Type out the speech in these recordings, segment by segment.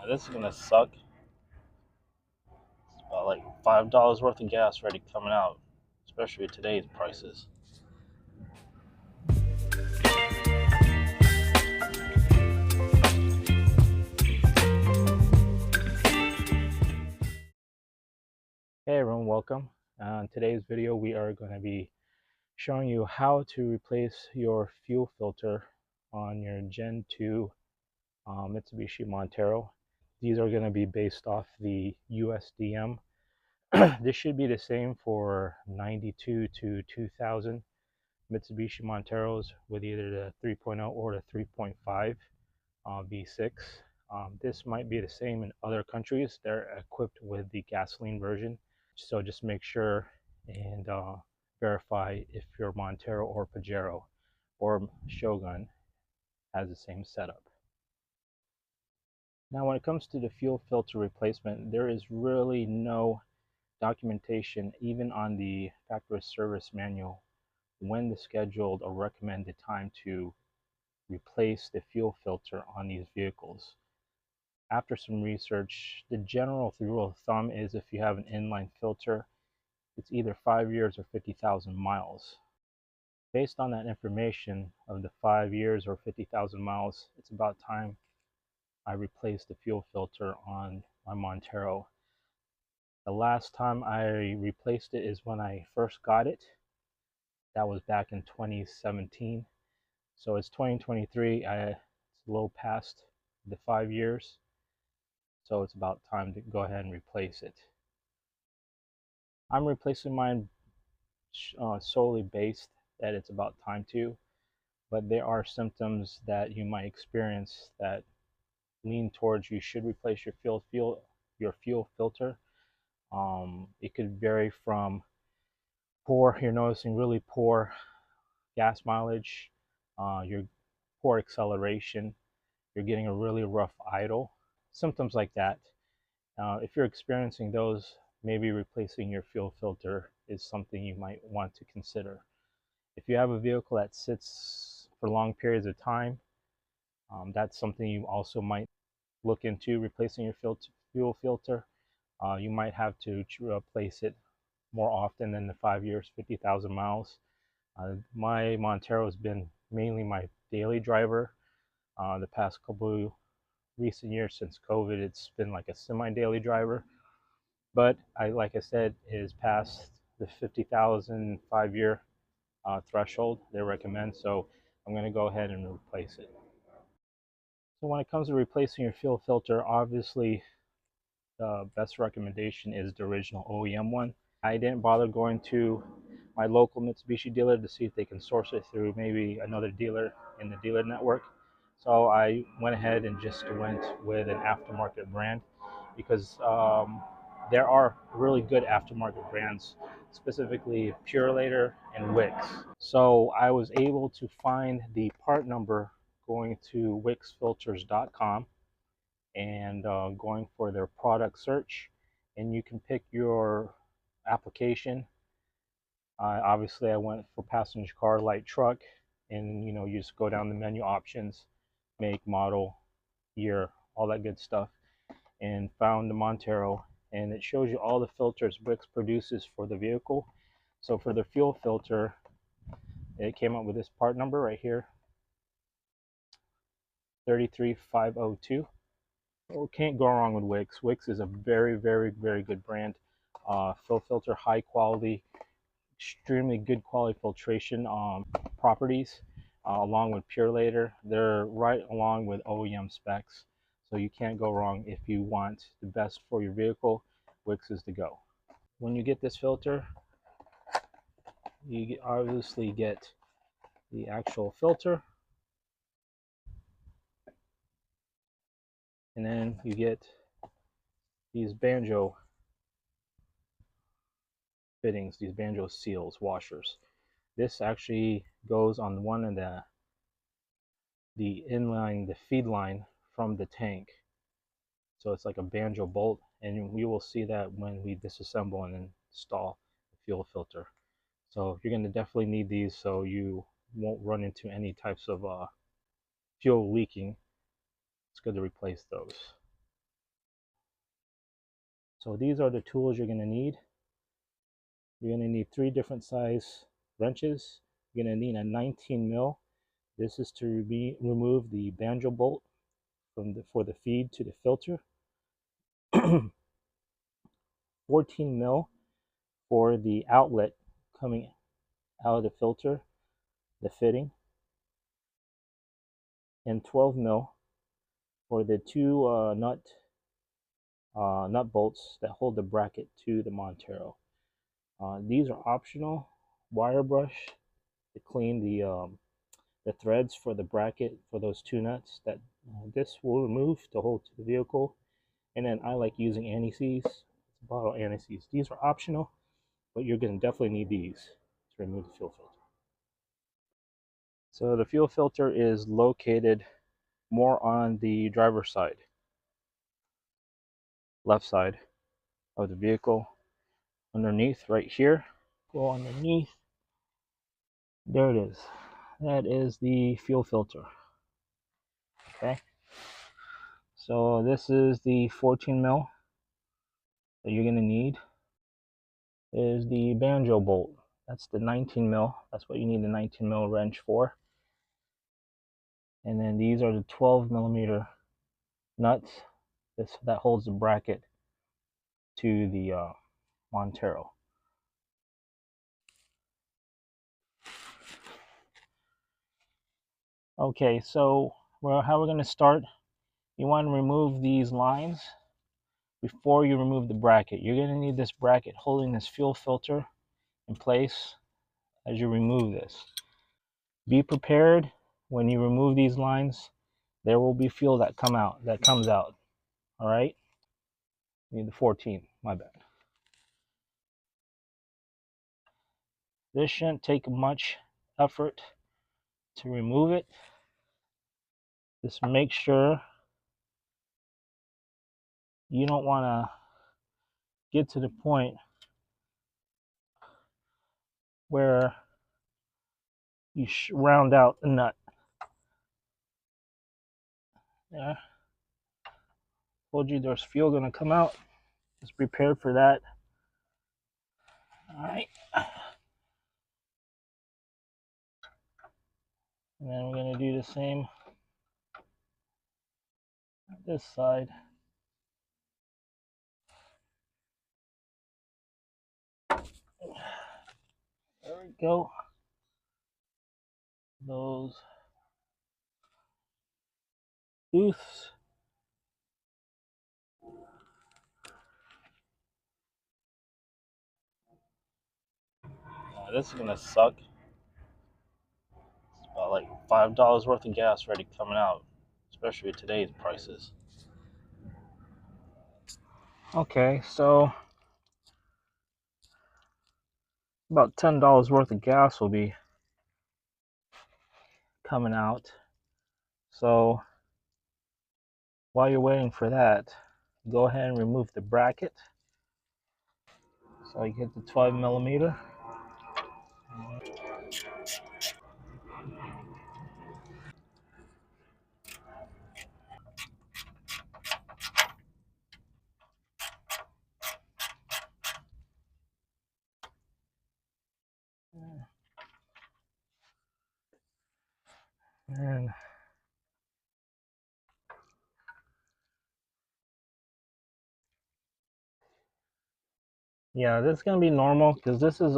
This is gonna suck. It's about like $5 worth of gas ready coming out, especially with today's prices. Hey everyone, welcome. In today's video, we are going to be showing you how to replace your fuel filter on your Gen 2 Mitsubishi Montero. These are going to be based off the USDM. This should be the same for 92 to 2000 Mitsubishi Monteros with either the 3.0 or the 3.5 V6. This might be the same in other countries. They're equipped with the gasoline version. So just make sure and verify if your Montero or Pajero or Shogun has the same setup. Now when it comes to the fuel filter replacement, there is really no documentation even on the factory service manual when the scheduled or recommended time to replace the fuel filter on these vehicles. After some research, the general rule of thumb is if you have an inline filter, it's either 5 years or 50,000 miles. Based on that information of the 5 years or 50,000 miles, it's about time I replaced the fuel filter on my Montero. The last time I replaced it is when I first got it. That was back in 2017. So it's 2023. It's a little past the 5 years. So it's about time to go ahead and replace it. I'm replacing mine solely based that it's about time to, but there are symptoms that you might experience that lean towards you should replace your fuel filter. It could vary from you're noticing really poor gas mileage, your poor acceleration, you're getting a really rough idle, symptoms like that. If you're experiencing those, maybe replacing your fuel filter is something you might want to consider. If you have a vehicle that sits for long periods of time, that's something you also might look into replacing your fuel filter. You might have to replace it more often than the 5 years, 50,000 miles. My Montero has been mainly my daily driver. The past couple recent years since COVID, it's been like a semi-daily driver. But like I said, is past the 50,000 5-year threshold they recommend. So I'm going to go ahead and replace it. So when it comes to replacing your fuel filter, obviously the best recommendation is the original OEM one. I didn't bother going to my local Mitsubishi dealer to see if they can source it through maybe another dealer in the dealer network. So I went ahead and just went with an aftermarket brand because there are really good aftermarket brands, specifically Purolator and Wix. So I was able to find the part number going to wixfilters.com and going for their product search, and you can pick your application. Obviously I went for passenger car, light truck, and you just go down the menu options, make, model, year, all that good stuff, and found the Montero, and it shows you all the filters Wix produces for the vehicle. So for the fuel filter, it came up with this part number right here, 33502. Well, can't go wrong with Wix. Wix is a very, very, very good brand. Fuel filter, high quality, extremely good quality filtration properties, along with Purolator. They're right along with OEM specs. So you can't go wrong. If you want the best for your vehicle, Wix is the go. When you get this filter, you obviously get the actual filter, and then you get these banjo fittings, these banjo seals, washers. This actually goes on one of the inline, the feed line from the tank. So it's like a banjo bolt, and we will see that when we disassemble and install the fuel filter. So you're going to definitely need these so you won't run into any types of fuel leaking. It's good to replace those. So these are the tools you're going to need. You're going to need 3 different size wrenches. You're going to need a 19 mil. This is to remove the banjo bolt for the feed to the filter. 14 mil for the outlet coming out of the filter, the fitting, and 12 mil for the 2 nut bolts that hold the bracket to the Montero. These are optional. Wire brush to clean the threads for the bracket for those 2 nuts that this will remove to hold to the vehicle. And then I like using anti-seize. It's a bottle of anti-seize. These are optional, but you're going to definitely need these to remove the fuel filter. So the fuel filter is located more on the driver's side, left side of the vehicle, underneath right here. Go underneath. There it is. That is the fuel filter. Okay. So this is the 14 mil that you're going to need. Is the banjo bolt. That's the 19 mil. That's what you need the 19 mil wrench for. And then these are the 12 millimeter nuts that holds the bracket to the Montero. Okay, so how we're going to start, you want to remove these lines before you remove the bracket. You're going to need this bracket holding this fuel filter in place as you remove this. Be prepared when you remove these lines. There will be fuel that comes out. All right? Need the 14, my bad. This shouldn't take much effort to remove it. Just make sure you don't want to get to the point where you round out the nut. Yeah. Told you there's fuel going to come out. Just prepare for that. All right. And then we're going to do the same this side. There we go. Those booths. This is going to suck. It's about like $5 worth of gas ready coming out, especially at today's prices. Okay, so about $10 worth of gas will be coming out. So while you're waiting for that, go ahead and remove the bracket. So you get the 12 millimeter. And yeah, this is gonna be normal because this is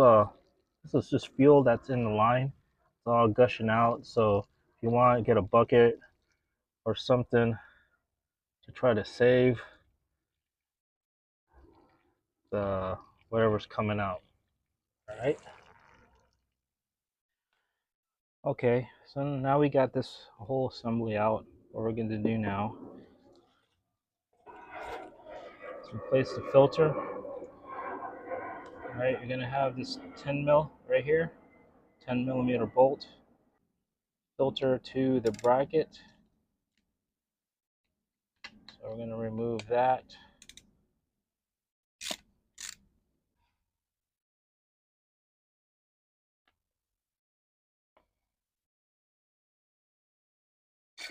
just fuel that's in the line. It's all gushing out. So if you want to get a bucket or something to try to save the whatever's coming out. All right. Okay, so now we got this whole assembly out. What we're going to do now is replace the filter. All right, you're going to have this 10 mil right here, 10 millimeter bolt. Filter to the bracket. So we're going to remove that.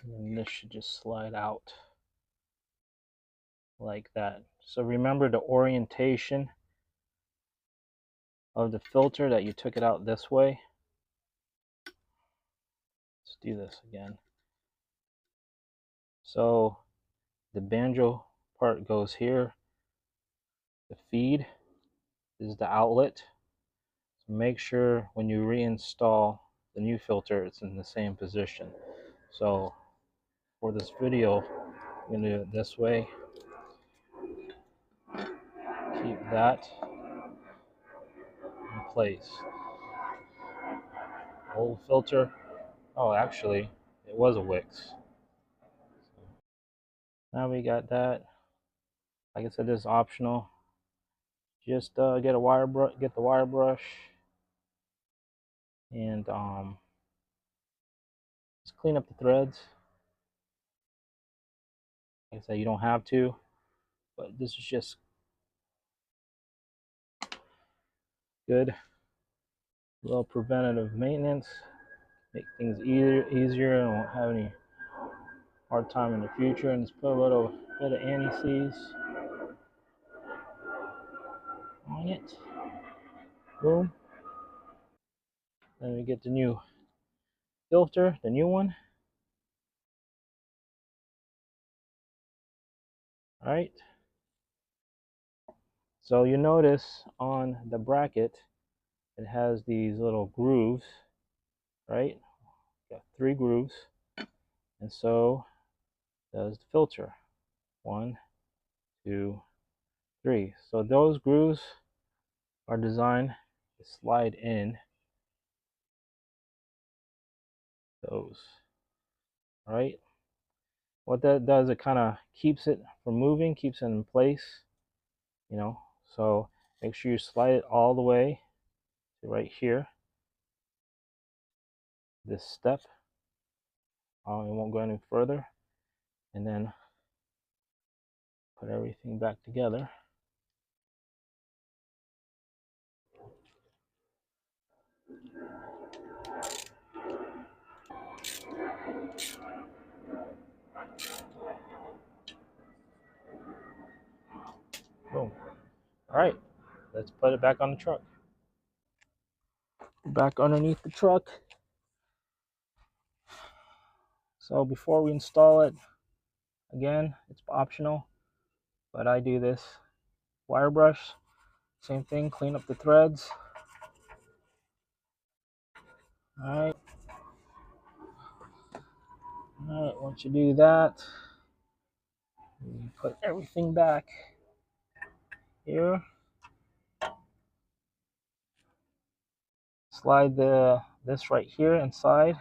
And then this should just slide out like that. So remember the orientation of the filter, that you took it out this way. Let's do this again. So the banjo part goes here. The feed is the outlet. So make sure when you reinstall the new filter, it's in the same position. So for this video, I'm going to do it this way. Keep that in place. Old filter. Oh, actually, it was a Wix. Now we got that. Like I said, this is optional. Just get the wire brush, and just clean up the threads. Like I said, you don't have to, but this is just good. A little preventative maintenance, make things easier, and won't have any hard time in the future. And just put a little bit of anti-seize on it. Boom. Then we get the new filter, the new one. All right. So you notice on the bracket, it has these little grooves, right? Got 3 grooves, and so does the filter. 1, 2, 3. So those grooves are designed to slide in those. All right. What that does, it kind of keeps it from moving, keeps it in place, you know. So make sure you slide it all the way to right here. This step. It won't go any further. And then put everything back together. Boom. All right, let's put it back on the truck. Back underneath the truck. So before we install it, again, it's optional, but I do this wire brush. Same thing, clean up the threads. All right. All right, once you do that, you put everything back here. Slide this right here inside.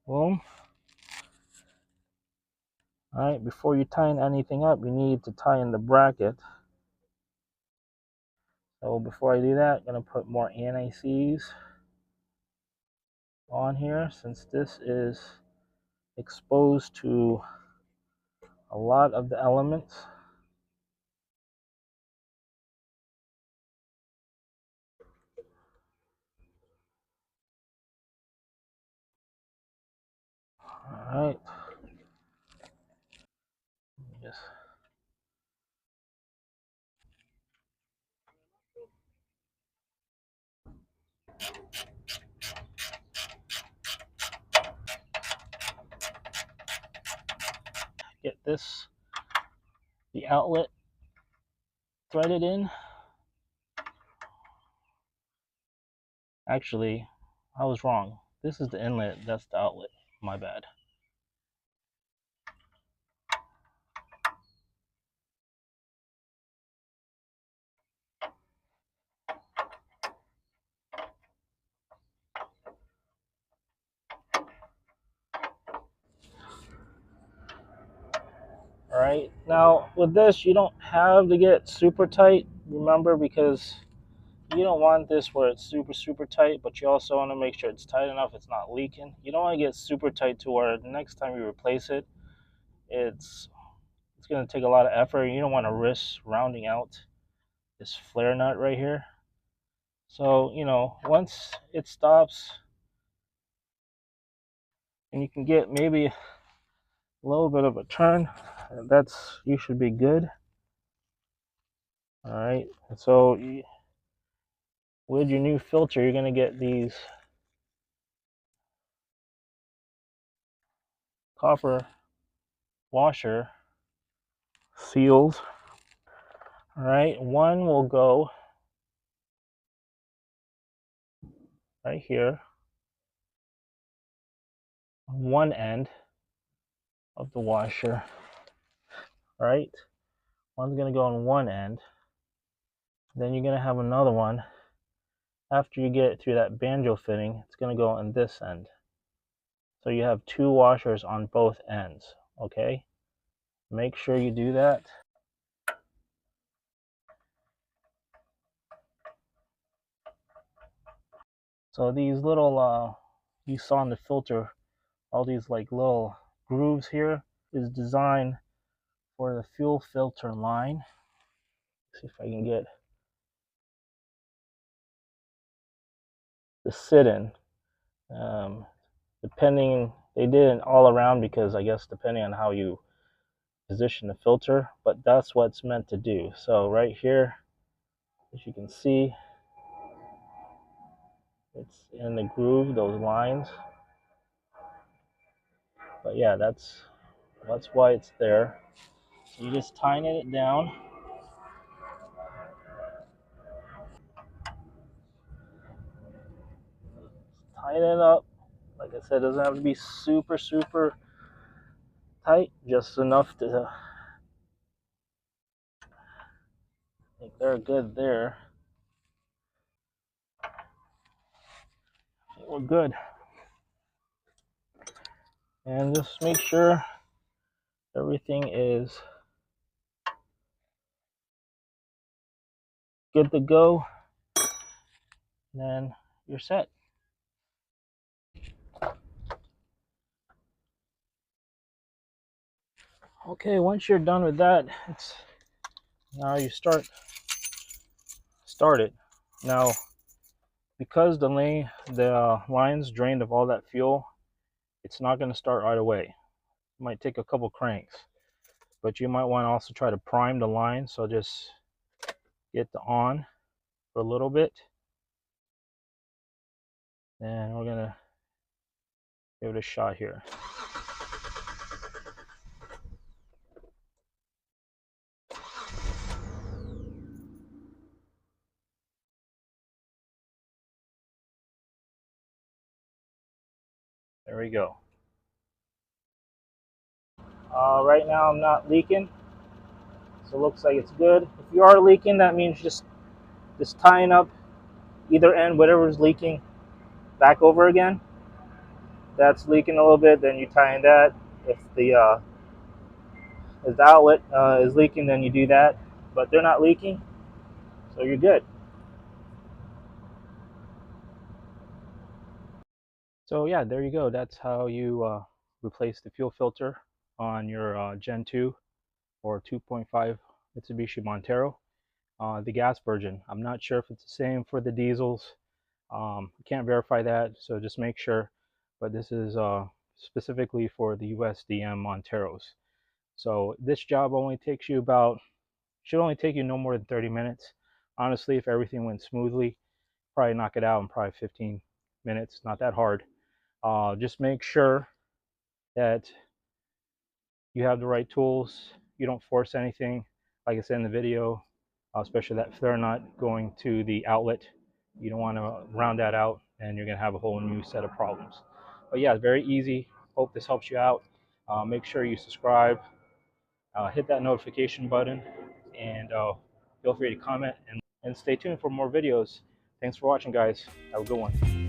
Boom. All right, before you tighten anything up, you need to tighten the bracket. So before I do that, I'm gonna put more anti-seize on here, since this is exposed to a lot of the elements. All right. Just get the outlet threaded in. Actually, I was wrong. This is the inlet, that's the outlet. My bad. All right, now with this, you don't have to get super tight, remember, because you don't want this where it's super tight, but you also want to make sure it's tight enough it's not leaking. You don't want to get super tight to where the next time you replace it, it's going to take a lot of effort. You don't want to risk rounding out this flare nut right here. So, you know, once it stops, and you can get maybe A little bit of a turn. You should be good. All right. So with your new filter, you're gonna get these copper washer seals. All right. One will go right here on one end of the washer. All right. One's gonna go on one end. Then you're gonna have another one. After you get it through that banjo fitting, it's gonna go on this end. So you have two washers on both ends. Okay. Make sure you do that. So these little, you saw in the filter, all these like little grooves here is designed for the fuel filter line. Let's see if I can get the sit-in. Depending, they did it all around because I guess depending on how you position the filter, but that's what it's meant to do. So right here, as you can see, it's in the groove, those lines. But yeah, that's why it's there. So you just tighten it down. Tighten it up. Like I said, it doesn't have to be super, super tight, just enough to think they're good there. We're good. And just make sure everything is good to go. And then you're set. Okay, once you're done with that, now you start it. Now, because the line's drained of all that fuel, it's not going to start right away. It might take a couple cranks, but you might want to also try to prime the line. So just get the on for a little bit, and we're gonna give it a shot here. There we go. Right now I'm not leaking, so it looks like it's good. If you are leaking, that means just tying up either end, whatever's leaking, back over again. That's leaking a little bit, then you tie in that. If the outlet is leaking, then you do that. But they're not leaking, so you're good. So yeah, there you go. That's how you replace the fuel filter on your Gen 2 or 2.5 Mitsubishi Montero. The gas version, I'm not sure if it's the same for the diesels. I can't verify that, so just make sure. But this is specifically for the USDM Monteros. So this job should only take you no more than 30 minutes. Honestly, if everything went smoothly, probably knock it out in probably 15 minutes. Not that hard. Just make sure that you have the right tools. You don't force anything. Like I said in the video, especially that flare nut going to the outlet. You don't want to round that out, and you're going to have a whole new set of problems. But yeah, very easy. Hope this helps you out. Make sure you subscribe, hit that notification button, and feel free to comment and stay tuned for more videos. Thanks for watching, guys. Have a good one.